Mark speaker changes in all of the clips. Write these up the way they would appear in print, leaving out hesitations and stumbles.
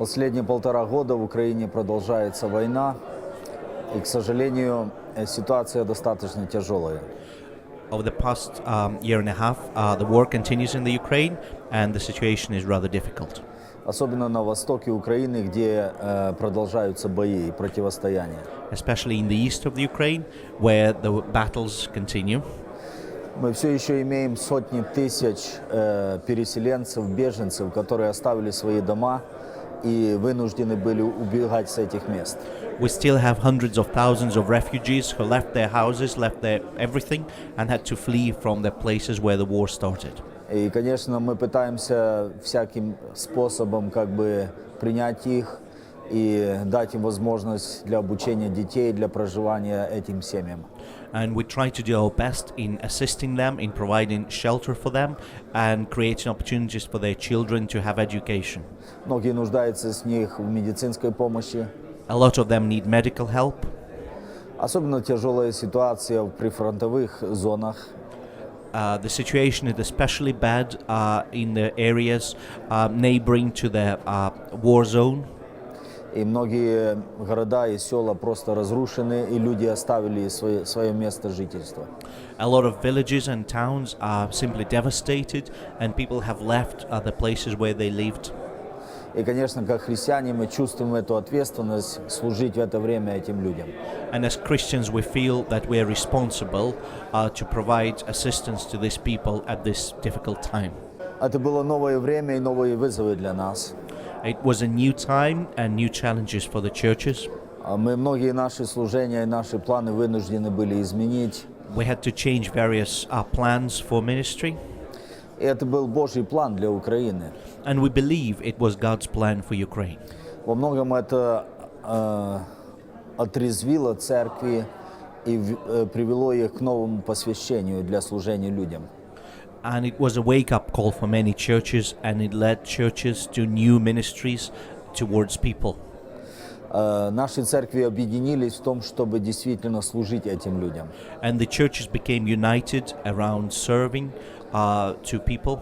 Speaker 1: Последние 1,5 года в Украине продолжается война, и, к сожалению, ситуация достаточно тяжелая.
Speaker 2: Over the past year and a half, the war continues in the Ukraine, and the situation is rather difficult.
Speaker 1: Особенно на востоке Украины, где продолжаются бои и противостояния.
Speaker 2: Especially in the east of the Ukraine, where the battles continue.
Speaker 1: Мы все еще имеем сотни тысяч переселенцев, беженцев, которые оставили свои дома и вынуждены были убегать с этих мест.
Speaker 2: We still have hundreds of thousands of refugees who left their houses, left their everything, and had to flee from the places where the war started.
Speaker 1: И, конечно, мы пытаемся всяким способом принять их и дать им возможность для обучения детей, для проживания этим семьям.
Speaker 2: And we try to do our best in assisting them, in providing shelter for them, and creating opportunities for their children to have education.
Speaker 1: Многие нуждаются с них в медицинской помощи.
Speaker 2: A lot of them need medical help.
Speaker 1: Особенно тяжелая ситуация в прифронтовых зонах.
Speaker 2: The situation is especially bad in the areas neighboring to the war zone.
Speaker 1: И многие города и села просто разрушены, и люди оставили свое место жительства.
Speaker 2: A lot of villages and towns are simply devastated, and people have left the places where they lived.
Speaker 1: И, конечно, как христиане мы чувствуем эту ответственность служить в это время этим людям.
Speaker 2: And as Christians, we feel that we are responsible to provide assistance to these people at this difficult time.
Speaker 1: Это было новое время и новые вызовы для нас.
Speaker 2: It was a new time and new challenges for the churches.
Speaker 1: Мы многие наши служения и наши планы вынуждены были изменить.
Speaker 2: We had to change various plans for ministry.
Speaker 1: И это был Божий план для Украины.
Speaker 2: And we believe it was God's plan for Ukraine.
Speaker 1: Во многом это отрезвило церкви и привело их к новому посвящению для служения людям.
Speaker 2: And it was a wake-up call for many churches, and it led churches to new ministries towards people.
Speaker 1: Наши церкви объединились в том, чтобы действительно служить этим людям.
Speaker 2: And the churches became united around serving to people.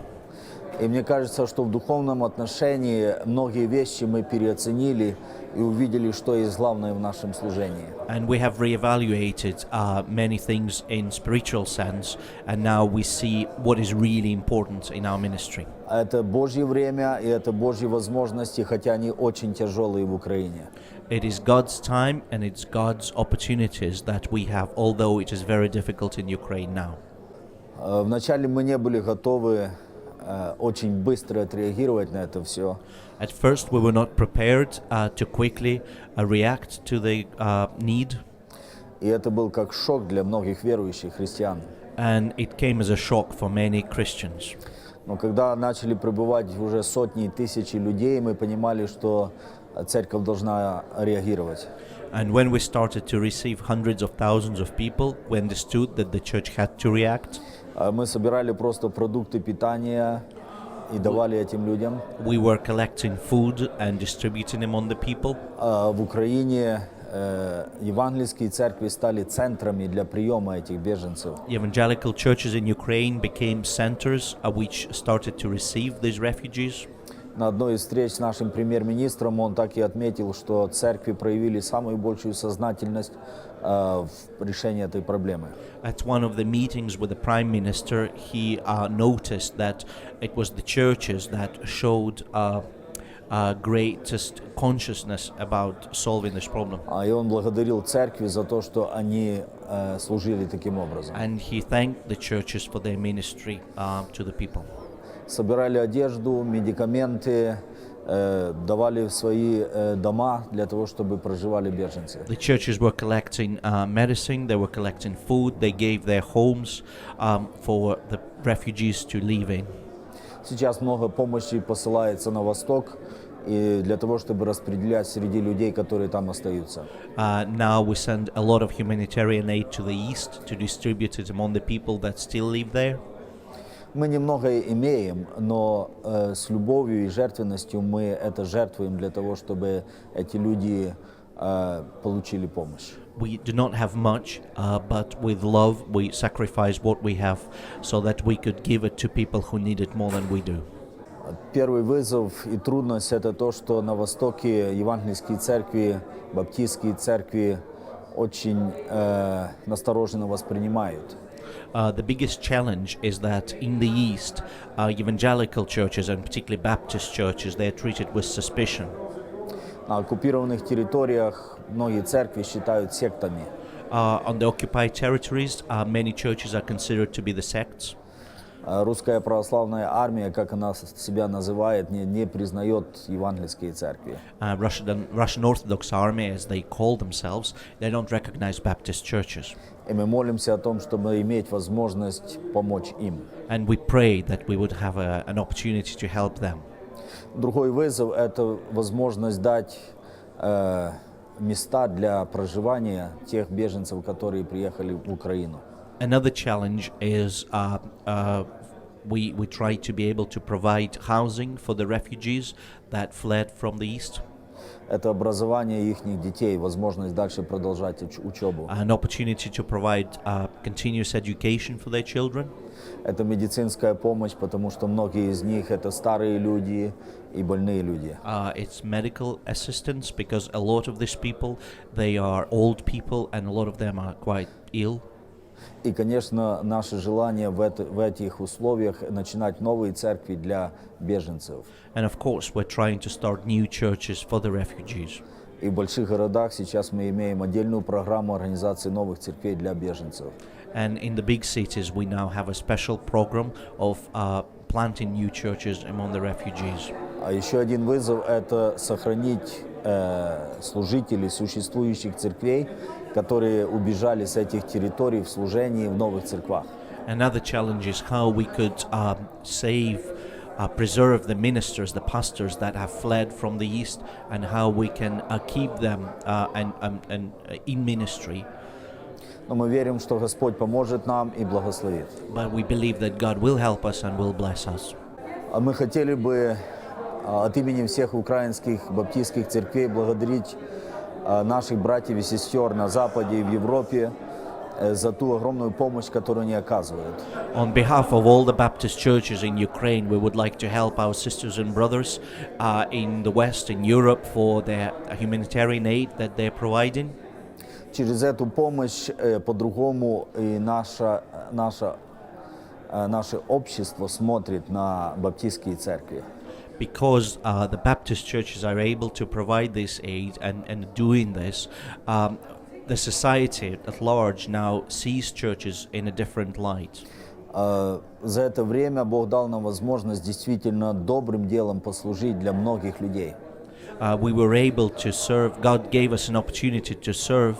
Speaker 1: И мне кажется, что в духовном отношении многие вещи мы переоценили и увидели, что есть главное в нашем служении.
Speaker 2: And we have reevaluated many things in spiritual sense, and now we see what is really important in our ministry.
Speaker 1: Это Божье время и это Божьи возможности, хотя они очень тяжелые в Украине.
Speaker 2: It is God's time and it's God's opportunities that we have, although it is very difficult in Ukraine now.
Speaker 1: Вначале мы не были готовы очень быстро отреагировать на это все.
Speaker 2: At first, we were not prepared to quickly react to the need.
Speaker 1: И это был как шок для многих верующих христиан.
Speaker 2: And it came as a shock for many Christians.
Speaker 1: Но когда начали прибывать уже сотни и тысячи людей, мы понимали, что церковь должна реагировать.
Speaker 2: And when we started to receive hundreds of thousands of people, we understood that the church had to react.
Speaker 1: Мы собирали просто продукты питания и давали этим людям.
Speaker 2: We were collecting food and distributing them on the people.
Speaker 1: В Украине евангельские церкви стали центрами для приема этих беженцев.
Speaker 2: Evangelical churches in Ukraine became centers which started to receive these refugees.
Speaker 1: На одной из встреч с нашим премьер-министром он так и отметил, что церкви проявили самую большую сознательность в решении этой проблемы.
Speaker 2: At one of the meetings with the Prime Minister, he noticed that it was the churches that showed greatest consciousness about solving this problem.
Speaker 1: И он благодарил церкви за то, что они служили таким образом.
Speaker 2: And he thanked the churches for their ministry to the people.
Speaker 1: Собирали одежду, медикаменты, давали в свои дома для того, чтобы проживали беженцы.
Speaker 2: The churches were collecting medicine, they were collecting food, they gave their homes for the refugees to live in.
Speaker 1: Сейчас много помощи посылается на восток и для того, чтобы распределять среди людей, которые там остаются.
Speaker 2: Now we send a lot of humanitarian aid to the east to distribute it among the people that still live there.
Speaker 1: Мы немного имеем, но с любовью и жертвенностью мы это жертвуем для того, чтобы эти люди получили помощь.
Speaker 2: We do not have much, but with love we sacrifice what we have so that we could give it to people who need it more than we do.
Speaker 1: Первый вызов и трудность – это то, что на Востоке евангельские церкви, баптистские церкви очень настороженно воспринимают.
Speaker 2: The biggest challenge is that in the East, evangelical churches and particularly Baptist churches, they are treated with suspicion.
Speaker 1: На оккупированных территориях многие церкви считают сектами.
Speaker 2: On the occupied territories, many churches are considered to be the sects.
Speaker 1: Русская православная армия, как она себя называет, не признает евангельские церкви.
Speaker 2: Russian Orthodox Army, as they call themselves, they don't recognize Baptist churches.
Speaker 1: И мы молимся о том, чтобы иметь возможность помочь им.
Speaker 2: And we pray that we would have an opportunity to help them.
Speaker 1: Другой вызов – это возможность дать места для проживания тех беженцев, которые приехали в Украину.
Speaker 2: Another challenge is we try to be able to provide housing for the refugees that fled from the East.
Speaker 1: Это образование их детей, возможность дальше продолжать учебу.
Speaker 2: An opportunity to provide continuous education for their children.
Speaker 1: Это медицинская помощь, потому что многие из них это старые люди и больные люди.
Speaker 2: It's medical assistance because a lot of these people, they are old people and a lot of them are quite ill.
Speaker 1: И, конечно, наше желание в этих условиях начинать новые церкви для беженцев.
Speaker 2: And of course, we're trying to start new churches for the refugees.
Speaker 1: И в больших городах сейчас мы имеем отдельную программу организации новых церквей для беженцев.
Speaker 2: And in the big cities, we now have a special program of planting new churches among the refugees.
Speaker 1: А еще один вызов – это сохранить служителей существующих церквей, которые убежали с этих территорий в служении в новых церквах.
Speaker 2: Another challenge is how we could preserve the ministers, the pastors that have fled from the East, and how we can keep them in ministry.
Speaker 1: Но мы верим, что Господь поможет нам и благословит.
Speaker 2: But we believe that God will help us and will bless us.
Speaker 1: А мы хотели бы от имени всех украинских баптистских церквей благодарить наших братьев и сестер на Западе и в Европе за ту огромную помощь, которую они оказывают.
Speaker 2: On behalf of all the Baptist churches in Ukraine, we would like to help our sisters and brothers in the West, in Europe, for their humanitarian aid that they're providing.
Speaker 1: Через эту помощь по-другому и наше общество смотрит на баптистские церкви.
Speaker 2: Because the Baptist churches are able to provide this aid and doing this, the society at large now sees churches in a different light.
Speaker 1: За это время Бог дал нам возможность действительно добрым делом послужить для многих людей.
Speaker 2: We were able to serve. God gave us an opportunity to serve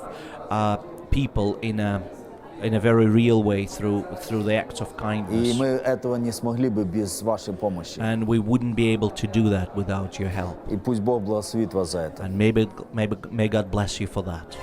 Speaker 2: people in a very real way through the acts of
Speaker 1: И
Speaker 2: kindness.
Speaker 1: мы этого не смогли бы без вашей помощи.
Speaker 2: And we wouldn't be able to do that without your help.
Speaker 1: И пусть Бог благословит вас за это.
Speaker 2: And may God bless you for that.